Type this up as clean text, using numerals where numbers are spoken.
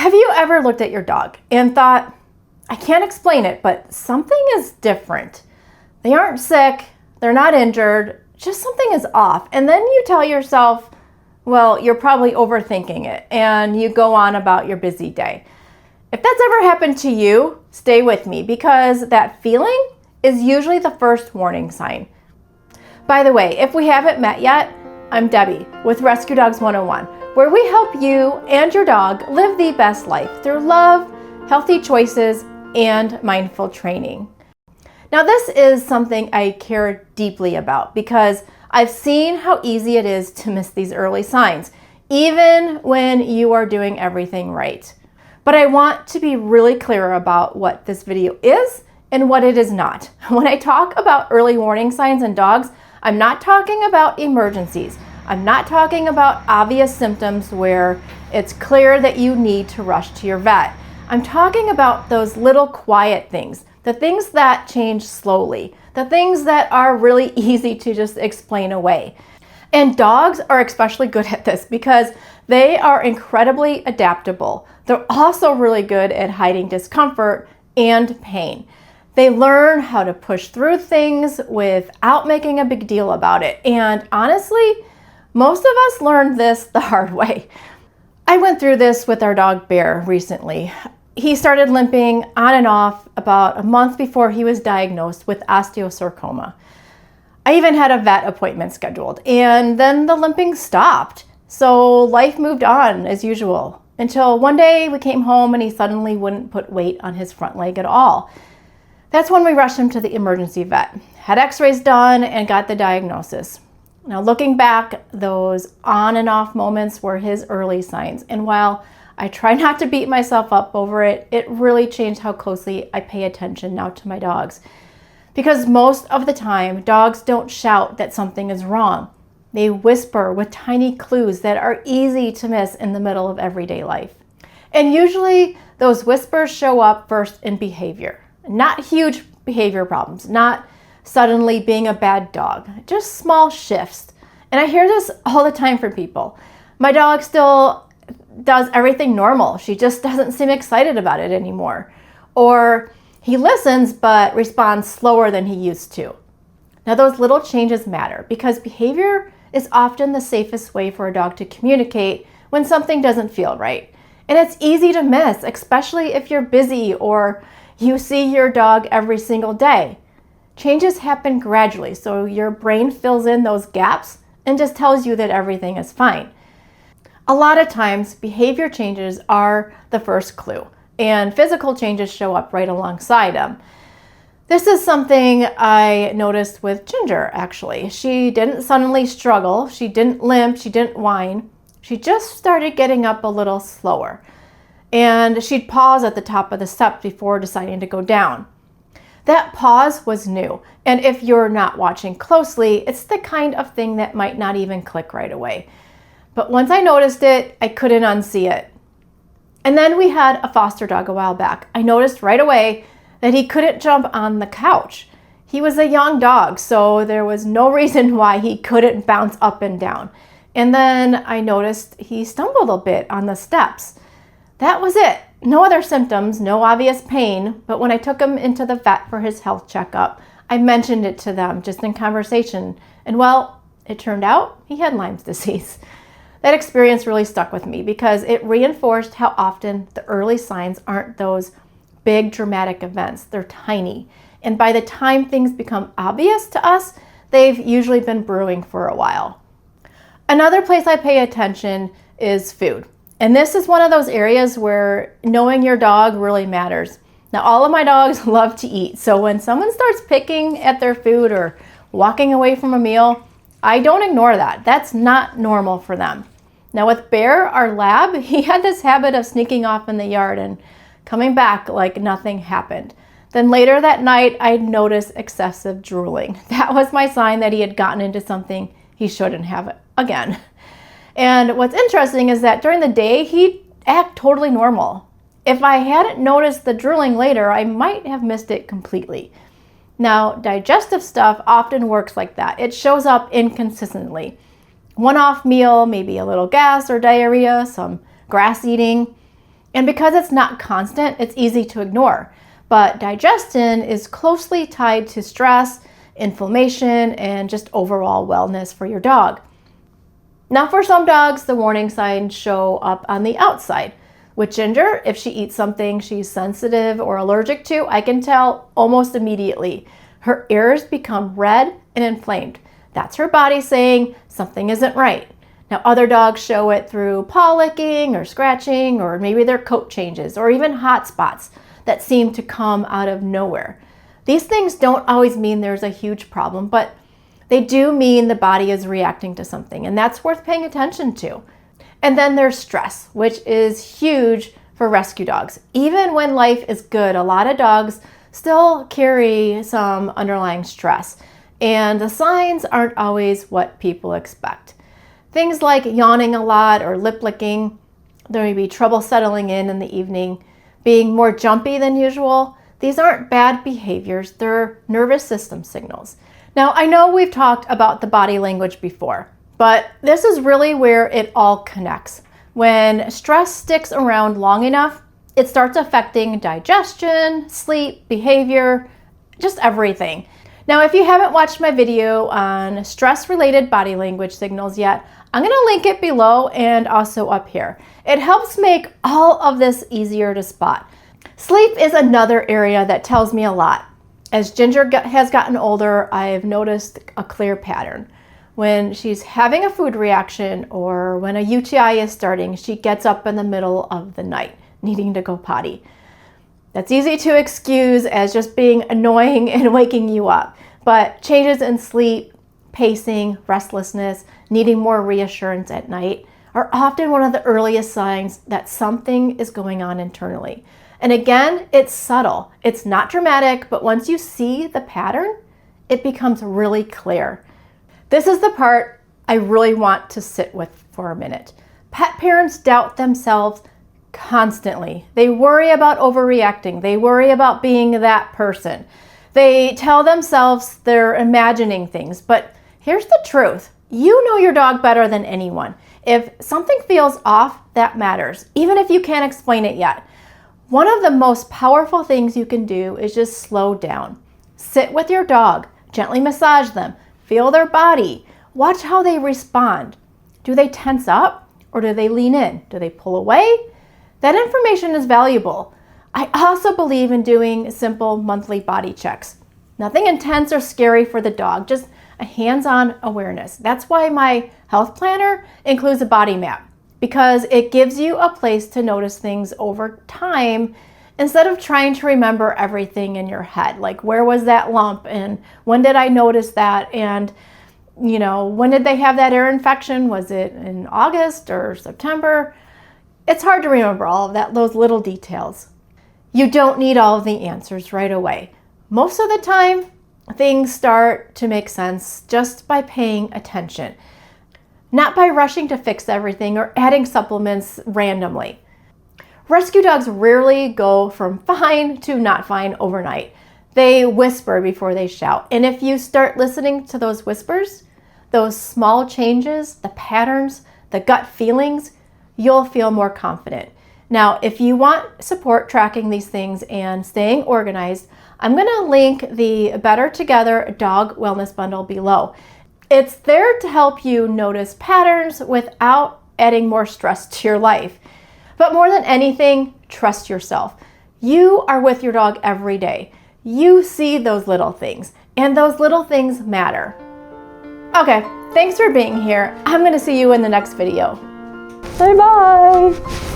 Have you ever looked at your dog and thought, I can't explain it, but something is different? They aren't sick, they're not injured, just something is off. And then you tell yourself, well, you're probably overthinking it, and you go on about your busy day. If that's ever happened to you, stay with me, because that feeling is usually the first warning sign. By the way, if we haven't met yet, I'm Debbie with Rescue Dogs 101, where we help you and your dog live the best life through love, healthy choices, and mindful training. Now, this is something I care deeply about because I've seen how easy it is to miss these early signs, even when you are doing everything right. But I want to be really clear about what this video is and what it is not. When I talk about early warning signs in dogs, I'm not talking about emergencies. I'm not talking about obvious symptoms where it's clear that you need to rush to your vet. I'm talking about those little quiet things, the things that change slowly, the things that are really easy to just explain away. And dogs are especially good at this because they are incredibly adaptable. They're also really good at hiding discomfort and pain. They learn how to push through things without making a big deal about it. And honestly, most of us learned this the hard way. I went through this with our dog Bear recently. He started limping on and off about a month before he was diagnosed with osteosarcoma. I even had a vet appointment scheduled, and then the limping stopped. So life moved on as usual until one day we came home and he suddenly wouldn't put weight on his front leg at all. That's when we rushed him to the emergency vet, had x-rays done, and got the diagnosis. Now, looking back, those on and off moments were his early signs. And while I try not to beat myself up over it, it really changed how closely I pay attention now to my dogs. Because most of the time, dogs don't shout that something is wrong. They whisper with tiny clues that are easy to miss in the middle of everyday life. And usually, those whispers show up first in behavior. Not huge behavior problems, not suddenly being a bad dog, just small shifts. And I hear this all the time from people. My dog still does everything normal. She just doesn't seem excited about it anymore. Or he listens but responds slower than he used to. Now, those little changes matter because behavior is often the safest way for a dog to communicate when something doesn't feel right. And it's easy to miss, especially if you're busy or you see your dog every single day. Changes happen gradually, so your brain fills in those gaps and just tells you that everything is fine. A lot of times, behavior changes are the first clue, and physical changes show up right alongside them. This is something I noticed with Ginger, actually. She didn't suddenly struggle, she didn't limp, she didn't whine. She just started getting up a little slower. And she'd pause at the top of the steps before deciding to go down. That pause was new, and if you're not watching closely, it's the kind of thing that might not even click right away. But once I noticed it, I couldn't unsee it. And then we had a foster dog a while back. I noticed right away that he couldn't jump on the couch. He was a young dog, so there was no reason why he couldn't bounce up and down. And then I noticed he stumbled a bit on the steps. That was it. No other symptoms, no obvious pain, but when I took him into the vet for his health checkup, I mentioned it to them just in conversation, and well, it turned out he had Lyme's disease. That experience really stuck with me because it reinforced how often the early signs aren't those big dramatic events. They're tiny, and by the time things become obvious to us, they've usually been brewing for a while. Another place I pay attention is food. And this is one of those areas where knowing your dog really matters. Now, all of my dogs love to eat, so when someone starts picking at their food or walking away from a meal, I don't ignore that. That's not normal for them. Now, with Bear, our lab, he had this habit of sneaking off in the yard and coming back like nothing happened. Then later that night, I'd notice excessive drooling. That was my sign that he had gotten into something he shouldn't have again. And what's interesting is that during the day, he'd act totally normal. If I hadn't noticed the drooling later, I might have missed it completely. Now, digestive stuff often works like that. It shows up inconsistently. One-off meal, maybe a little gas or diarrhea, some grass eating. And because it's not constant, it's easy to ignore. But digestion is closely tied to stress, inflammation, and just overall wellness for your dog. Now, for some dogs, the warning signs show up on the outside. With Ginger, if she eats something she's sensitive or allergic to, I can tell almost immediately. Her ears become red and inflamed. That's her body saying something isn't right. Now, other dogs show it through paw licking or scratching, or maybe their coat changes, or even hot spots that seem to come out of nowhere. These things don't always mean there's a huge problem, but they do mean the body is reacting to something, and that's worth paying attention to. And then there's stress, which is huge for rescue dogs. Even when life is good, a lot of dogs still carry some underlying stress, and the signs aren't always what people expect. Things like yawning a lot or lip licking, there may be trouble settling in the evening, being more jumpy than usual. These aren't bad behaviors, they're nervous system signals. Now, I know we've talked about the body language before, but this is really where it all connects. When stress sticks around long enough, it starts affecting digestion, sleep, behavior, just everything. Now, if you haven't watched my video on stress-related body language signals yet, I'm going to link it below and also up here. It helps make all of this easier to spot. Sleep is another area that tells me a lot. As Ginger has gotten older, I've noticed a clear pattern. When she's having a food reaction or when a UTI is starting, she gets up in the middle of the night, needing to go potty. That's easy to excuse as just being annoying and waking you up, but changes in sleep, pacing, restlessness, needing more reassurance at night are often one of the earliest signs that something is going on internally. And again, it's subtle. It's not dramatic, but once you see the pattern, it becomes really clear. This is the part I really want to sit with for a minute. Pet parents doubt themselves constantly. They worry about overreacting. They worry about being that person. They tell themselves they're imagining things, but here's the truth. You know your dog better than anyone. If something feels off, that matters, even if you can't explain it yet. One of the most powerful things you can do is just slow down. Sit with your dog, gently massage them, feel their body, watch how they respond. Do they tense up or do they lean in? Do they pull away? That information is valuable. I also believe in doing simple monthly body checks. Nothing intense or scary for the dog, just a hands-on awareness. That's why my health planner includes a body map, because it gives you a place to notice things over time instead of trying to remember everything in your head. Like, where was that lump and when did I notice that? And when did they have that ear infection? Was it in August or September? It's hard to remember all of that, those little details. You don't need all of the answers right away. Most of the time, things start to make sense just by paying attention, not by rushing to fix everything or adding supplements randomly. Rescue dogs rarely go from fine to not fine overnight. They whisper before they shout. And if you start listening to those whispers, those small changes, the patterns, the gut feelings, you'll feel more confident. Now, if you want support tracking these things and staying organized, I'm going to link the Better Together Dog Wellness Bundle below. It's there to help you notice patterns without adding more stress to your life. But more than anything, trust yourself. You are with your dog every day. You see those little things, and those little things matter. Okay, thanks for being here. I'm going to see you in the next video. Bye-bye.